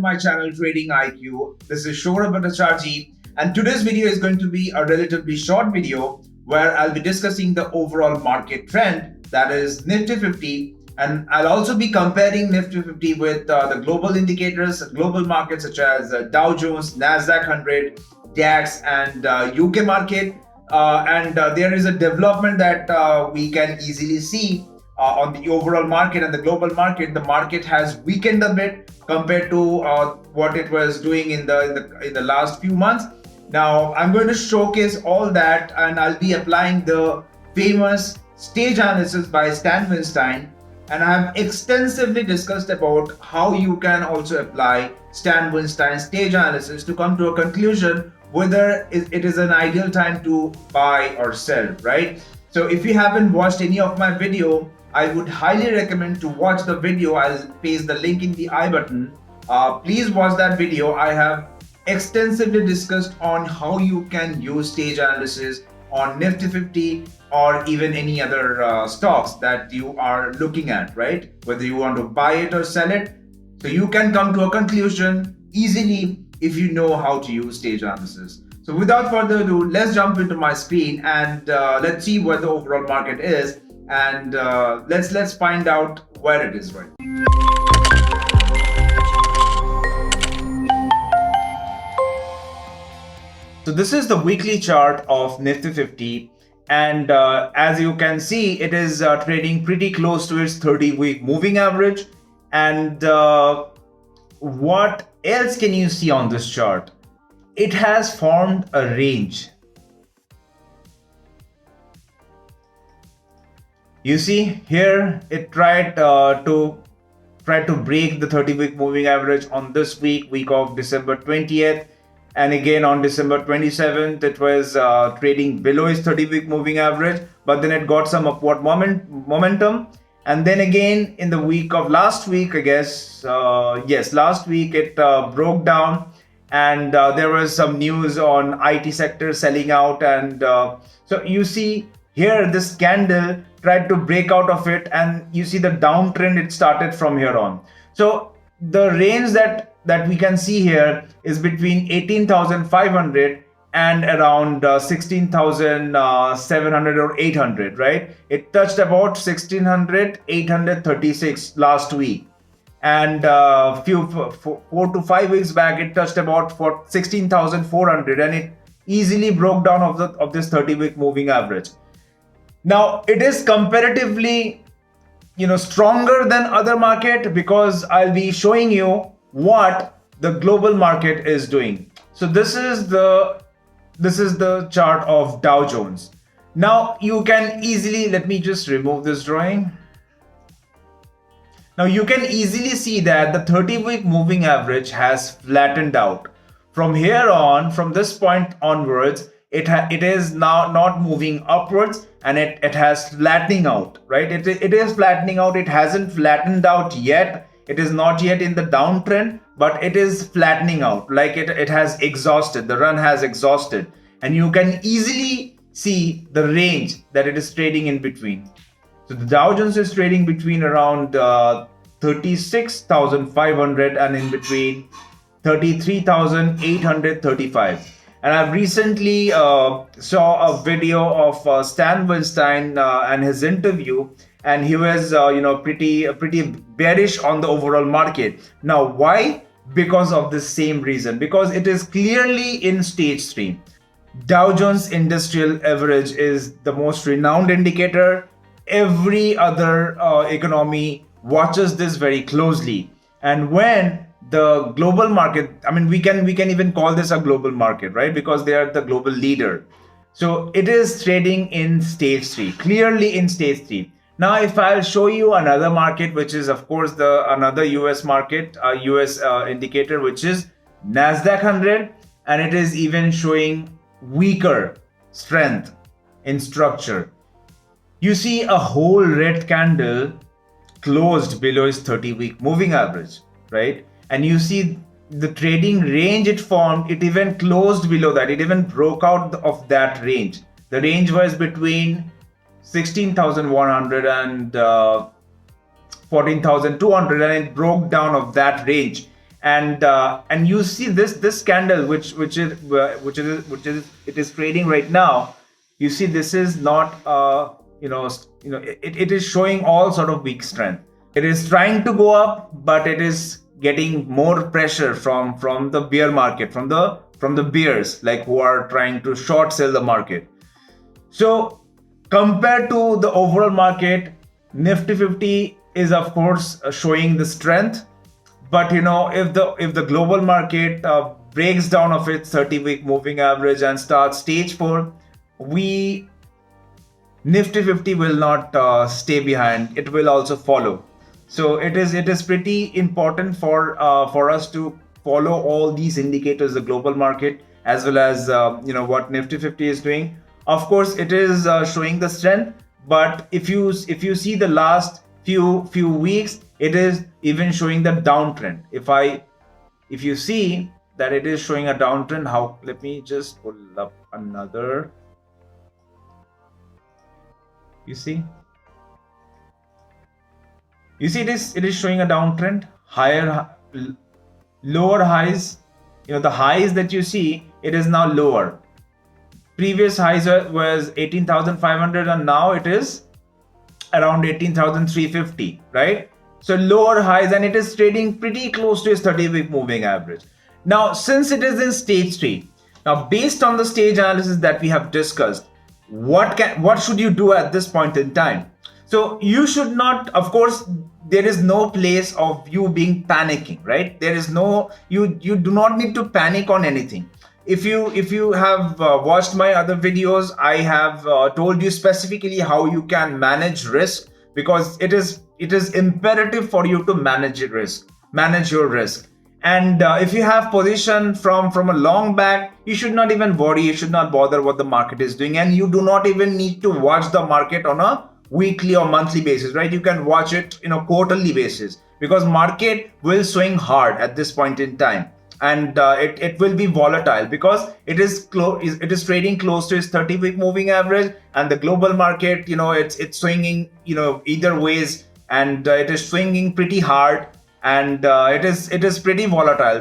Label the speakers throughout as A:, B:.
A: to my channel Trading IQ. This is Shourabh Bhattacharjee, and today's video is going to be a relatively short video where I'll be discussing the overall market trend, that is Nifty 50, and I'll also be comparing Nifty 50 with the global indicators, global markets such as Dow Jones, Nasdaq 100, DAX, and UK market. There is a development that we can easily see on the overall market and the global market. The market has weakened a bit compared to what it was doing in the last few months. Now I'm going to showcase all that, and I'll be applying the famous stage analysis by Stan Weinstein, and I have extensively discussed about how you can also apply Stan Weinstein's stage analysis to come to a conclusion whether it is an ideal time to buy or sell, right? So if you haven't watched any of my video, I would highly recommend to watch the video. I'll paste the link in the I button. Please watch that video. I have extensively discussed on how you can use stage analysis on Nifty 50 or even any other stocks that you are looking at, right? Whether you want to buy it or sell it. So you can come to a conclusion easily if you know how to use stage analysis. So without further ado, let's jump into my screen and let's see where the overall market is, and let's find out where it is right. So this is the weekly chart of Nifty 50, and as you can see, it is trading pretty close to its 30-week moving average. And what else can you see on this chart? It has formed a range. You see here, it tried to break the 30-week moving average on this week of December 20th, and again on December 27th it was trading below its 30-week moving average, but then it got some upward momentum. And then again in the week of last week, I guess, last week it broke down, and there was some news on IT sector selling out, and so you see here this candle tried to break out of it, and you see the downtrend it started from here on. So the range that we can see here is between 18,500 and around 16,700 or 800, right? It touched about 16,836 last week, and 4 to 5 weeks back it touched about 16,400, and it easily broke down of this 30-week moving average. Now it is comparatively stronger than other market, because I'll be showing you what the global market is doing. So this is the chart of Dow Jones. Now you can easily, let me just remove this drawing. Now you can easily see that the 30-week moving average has flattened out. From here on, from this point onwards, it is now not moving upwards, and it has flattening out, right? It is flattening out. It hasn't flattened out yet. It is not yet in the downtrend, but it is flattening out, like it has exhausted. The run has exhausted, and you can easily see the range that it is trading in between. So the Dow Jones is trading between around 36,500 and in between 33,835. And I've recently saw a video of Stan Weinstein and his interview, and he was pretty bearish on the overall market. Now why? Because of the same reason, because it is clearly in stage 3. Dow Jones Industrial Average is the most renowned indicator. Every other economy watches this very closely, and when the global market, I mean, we can even call this a global market, right? Because they are the global leader. So it is trading in stage 3, clearly in stage 3. Now, if I'll show you another market, which is of course another US market, US indicator, which is Nasdaq 100, and it is even showing weaker strength in structure. You see a whole red candle closed below its 30-week moving average, right? And you see the trading range it formed, it even closed below that. It even broke out of that range. The range was between 16,100 and 14,200, and it broke down of that range. and you see this candle which it is trading right now. You see this is not it is showing all sort of weak strength. It is trying to go up, but it is getting more pressure from the bear market, from the bears, like who are trying to short sell the market. So compared to the overall market, Nifty 50 is of course showing the strength. But if the global market breaks down of its 30-week moving average and starts stage 4, Nifty 50 will not stay behind. It will also follow. So it is pretty important for us to follow all these indicators, the global market as well as what Nifty 50 is doing. Of course, it is showing the strength, but if you see the last few weeks, it is even showing the downtrend. If you see that it is showing a downtrend, let me just pull up another. You see it is showing a downtrend, lower highs. The highs that you see, it is now lower. Previous highs was 18,500 and now it is around 18,350, right? So lower highs, and it is trading pretty close to its 30-week moving average. Now, since it is in stage 3, now based on the stage analysis that we have discussed, what should you do at this point in time? So you should not, of course, there is no place of you being panicking, right? There is no, you do not need to panic on anything. If you have watched my other videos, I have told you specifically how you can manage risk, because it is imperative for you to manage your risk. And if you have position from a long back, you should not even worry, you should not bother what the market is doing, and you do not even need to watch the market on a weekly or monthly basis, right? You can watch it quarterly basis, because market will swing hard at this point in time. And it will be volatile because it is trading close to its 30-week moving average, and the global market, it's swinging, either ways, and it is swinging pretty hard, and it is pretty volatile.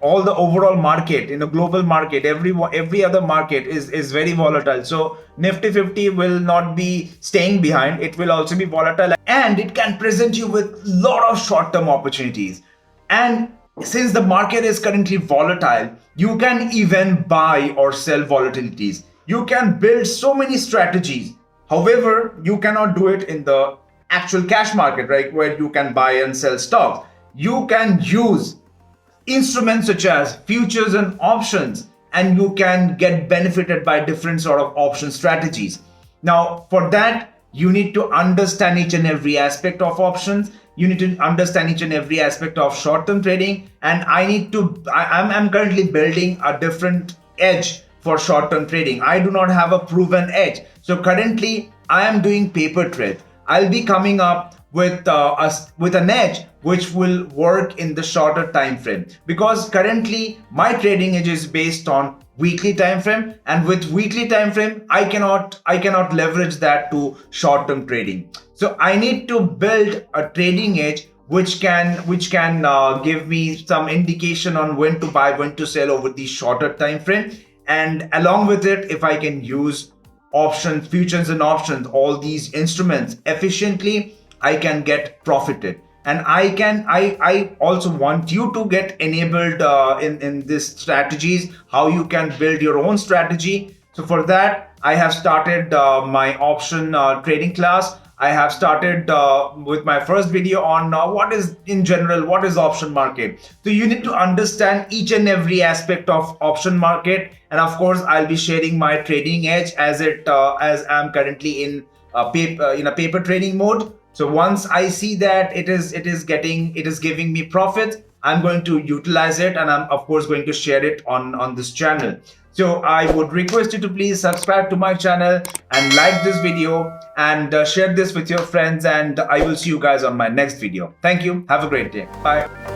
A: All the overall market, global market, every other market is very volatile. So Nifty 50 will not be staying behind. It will also be volatile, and it can present you with a lot of short-term opportunities. And since the market is currently volatile, you can even buy or sell volatilities. You can build so many strategies. However, you cannot do it in the actual cash market, right, where you can buy and sell stocks. You can use instruments such as futures and options, and you can get benefited by different sort of option strategies. Now, for that, you need to understand each and every aspect of options. You need to understand each and every aspect of short-term trading. And I'm currently building a different edge for short-term trading. I do not have a proven edge. So currently I am doing paper trade. I'll be coming up with an edge which will work in the shorter time frame, because currently my trading edge is based on weekly time frame, and with weekly time frame I cannot leverage that to short-term trading. So I need to build a trading edge which can give me some indication on when to buy, when to sell over the shorter time frame. And along with it, if I can use options, futures and options, all these instruments efficiently, I can get profited. And I also want you to get enabled in these strategies, how you can build your own strategy. So for that, I have started my option trading class. I have started with my first video on what is option market. So you need to understand each and every aspect of option market. And of course, I'll be sharing my trading edge as I'm currently in a paper trading mode. So once I see that it is giving me profits, I'm going to utilize it, and I'm of course going to share it on this channel. So I would request you to please subscribe to my channel and like this video and share this with your friends, and I will see you guys on my next video. Thank you. Have a great day. Bye.